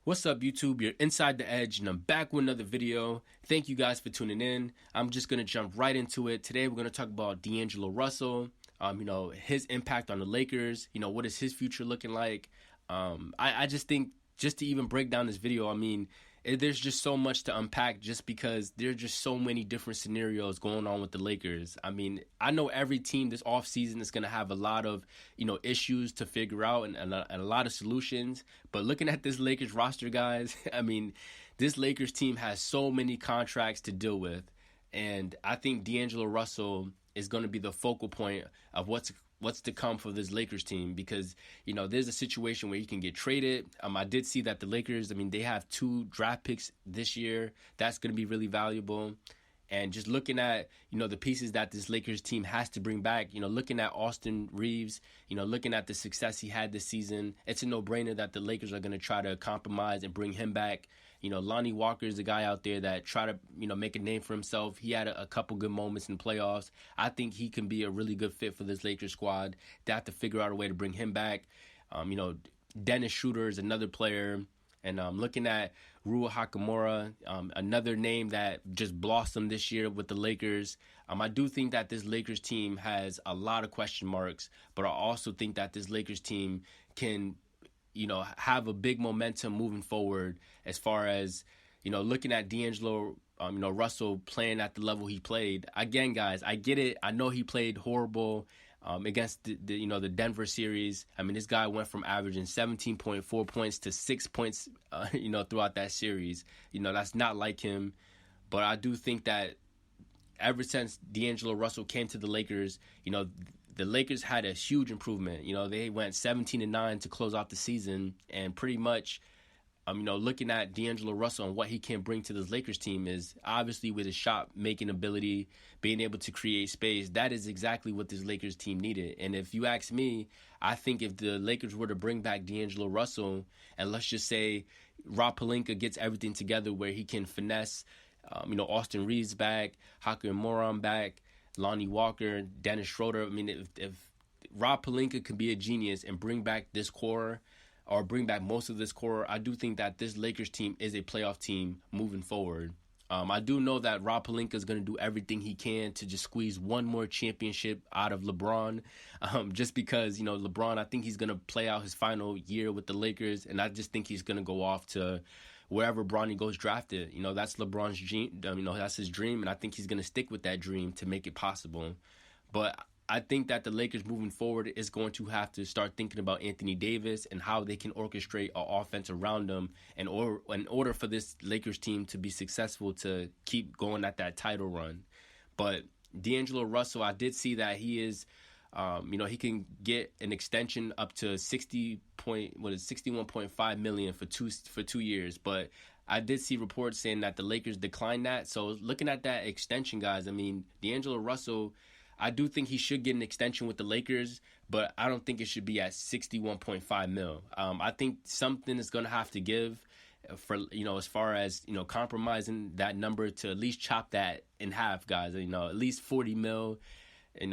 What's up, YouTube? You're Inside the Edge, and I'm back with another video. Thank you guys for tuning in. I'm just going to jump right into it. Today, we're going to talk about D'Angelo Russell, his impact on the Lakers. What is his future looking like? I just think, just to even break down this video, there's just so much to unpack just because there's just so many different scenarios going on with the Lakers. I know every team this offseason is going to have a lot of, issues to figure out and a lot of solutions. But looking at this Lakers roster, guys, this Lakers team has so many contracts to deal with. And I think D'Angelo Russell is going to be the focal point of what's to come for this Lakers team because, there's a situation where he can get traded. I did see that the Lakers, they have 2 draft picks this year. That's going to be really valuable. And just looking at, the pieces that this Lakers team has to bring back, looking at Austin Reaves, looking at the success he had this season, it's a no-brainer that the Lakers are going to try to compromise and bring him back. Lonnie Walker is the guy out there that try to, make a name for himself. He had a couple good moments in playoffs. I think he can be a really good fit for this Lakers squad. They have to figure out a way to bring him back. Dennis Schroder is another player. And looking at Rui Hachimura, another name that just blossomed this year with the Lakers. I do think that this Lakers team has a lot of question marks, but I also think that this Lakers team can, have a big momentum moving forward as far as, looking at D'Angelo, Russell playing at the level he played. Again, guys, I get it. I know he played horrible against the Denver series. This guy went from averaging 17.4 points to 6 points, throughout that series. That's not like him. But I do think that ever since D'Angelo Russell came to the Lakers, the Lakers had a huge improvement. They went 17-9 to close out the season, and pretty much, looking at D'Angelo Russell and what he can bring to this Lakers team is obviously with his shot-making ability, being able to create space. That is exactly what this Lakers team needed. And if you ask me, I think if the Lakers were to bring back D'Angelo Russell, and let's just say Rob Pelinka gets everything together where he can finesse, Austin Reaves back, Hachimura back, Lonnie Walker, Dennis Schroder. If Rob Pelinka can be a genius and bring back this core, or bring back most of this core, I do think that this Lakers team is a playoff team moving forward. I do know that Rob Pelinka is going to do everything he can to just squeeze one more championship out of LeBron, just because, LeBron, I think he's going to play out his final year with the Lakers, and I just think he's going to go off to wherever Bronny goes drafted. That's LeBron's dream. That's his dream, and I think he's going to stick with that dream to make it possible. But I think that the Lakers moving forward is going to have to start thinking about Anthony Davis and how they can orchestrate an offense around him in order for this Lakers team to be successful to keep going at that title run. But D'Angelo Russell, I did see that he is, he can get an extension up to $61.5 million for 2 years. But I did see reports saying that the Lakers declined that. So looking at that extension, guys, D'Angelo Russell, I do think he should get an extension with the Lakers, but I don't think it should be at $61.5 million. I think something is going to have to give for, as far as, compromising that number to at least chop that in half, guys. At least $40 million,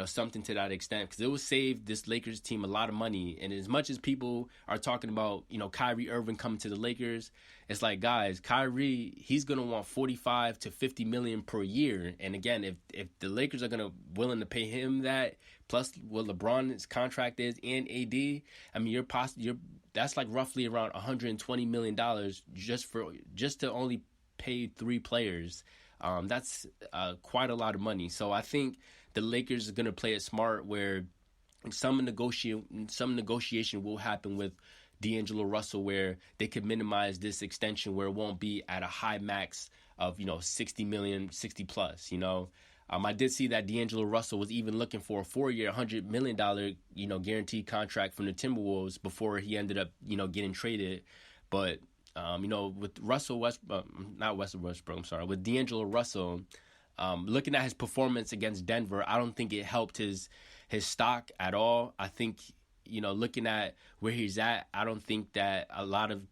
something to that extent, because it will save this Lakers team a lot of money. And as much as people are talking about, Kyrie Irving coming to the Lakers, it's like, guys, Kyrie, he's going to want $45 to $50 million per year. And again, if the Lakers are willing to pay him that, plus what LeBron's contract is and AD, that's like roughly around $120 million just to only pay 3 players. That's quite a lot of money. So I think the Lakers are going to play it smart where some negotiation will happen with D'Angelo Russell where they could minimize this extension where it won't be at a high max of, $60 million, 60 plus, I did see that D'Angelo Russell was even looking for a 4-year, $100 million, guaranteed contract from the Timberwolves before he ended up, getting traded. But with with D'Angelo Russell, looking at his performance against Denver, I don't think it helped his stock at all. I think, looking at where he's at, I think a lot of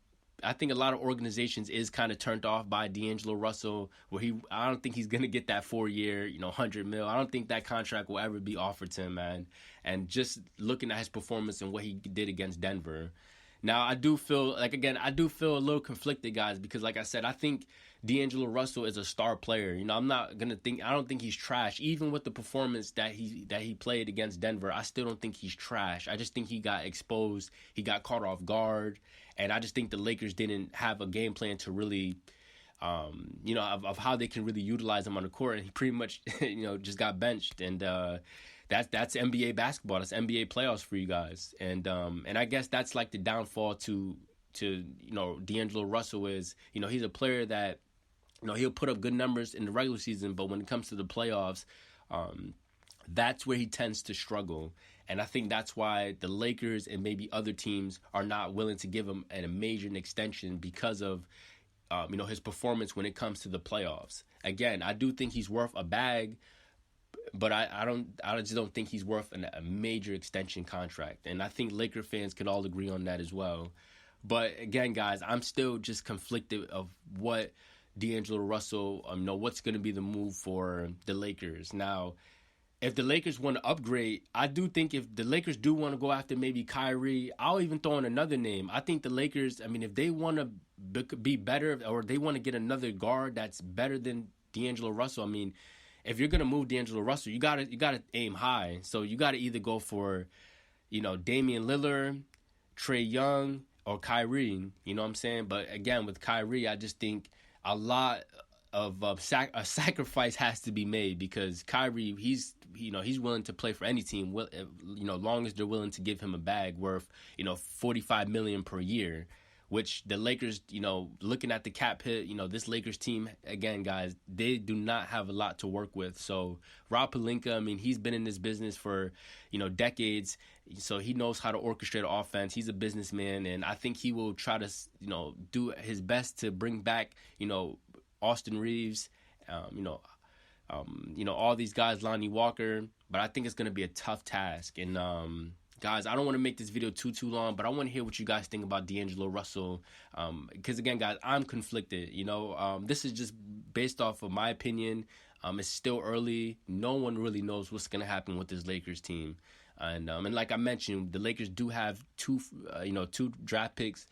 organizations is kind of turned off by D'Angelo Russell, I don't think he's going to get that 4-year, $100 million. I don't think that contract will ever be offered to him, man. And just looking at his performance and what he did against Denver, Now, I do feel like, again, I do feel a little conflicted, guys, because like I said, I think D'Angelo Russell is a star player. You know, I don't think he's trash. Even with the performance that he played against Denver, I still don't think he's trash. I just think he got exposed, he got caught off guard, and I just think the Lakers didn't have a game plan to really, of how they can really utilize him on the court, and he pretty much, just got benched, and that's NBA basketball, that's NBA playoffs for you guys, and I guess that's like the downfall to D'Angelo Russell is, he's a player that, he'll put up good numbers in the regular season, but when it comes to the playoffs, that's where he tends to struggle. And I think that's why the Lakers and maybe other teams are not willing to give him a major extension because of, his performance when it comes to the playoffs. Again, I do think he's worth a bag, but I just don't think he's worth a major extension contract. And I think Laker fans could all agree on that as well. But again, guys, I'm still just conflicted of what D'Angelo Russell, what's going to be the move for the Lakers. Now, if the Lakers want to upgrade, I do think if the Lakers do want to go after maybe Kyrie, I'll even throw in another name. I think the Lakers, if they want to be better, or they want to get another guard that's better than D'Angelo Russell, if you're going to move D'Angelo Russell, you gotta aim high. So you got to either go for, Damian Lillard, Trae Young, or Kyrie, you know what I'm saying? But again, with Kyrie, I just think a lot of a sacrifice has to be made, because Kyrie, he's willing to play for any team, long as they're willing to give him a bag worth, $45 million per year, which the Lakers, looking at the cap hit, this Lakers team, again, guys, they do not have a lot to work with. So Rob Pelinka, he's been in this business for, decades, so he knows how to orchestrate offense. He's a businessman, and I think he will try to, do his best to bring back, Austin Reaves, all these guys, Lonnie Walker, but I think it's going to be a tough task. And guys, I don't want to make this video too long, but I want to hear what you guys think about D'Angelo Russell, because again, guys, I'm conflicted. This is just based off of my opinion. It's still early. No one really knows what's going to happen with this Lakers team, and like I mentioned, the Lakers do have two draft picks.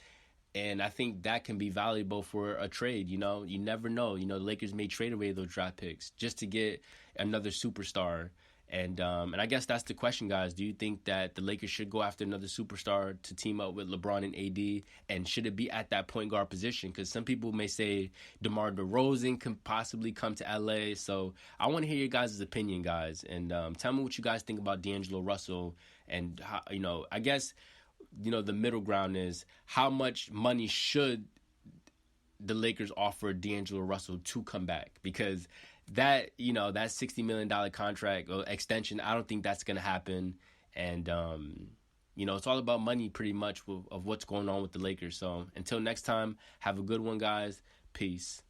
And I think that can be valuable for a trade. You never know. The Lakers may trade away those draft picks just to get another superstar. And I guess that's the question, guys. Do you think that the Lakers should go after another superstar to team up with LeBron and AD? And should it be at that point guard position? Because some people may say DeMar DeRozan can possibly come to LA. So I want to hear your guys' opinion, guys. And tell me what you guys think about D'Angelo Russell. And how, I guess, the middle ground is, how much money should the Lakers offer D'Angelo Russell to come back? Because that $60 million contract or extension, I don't think that's going to happen. And, it's all about money pretty much of what's going on with the Lakers. So until next time, have a good one, guys. Peace.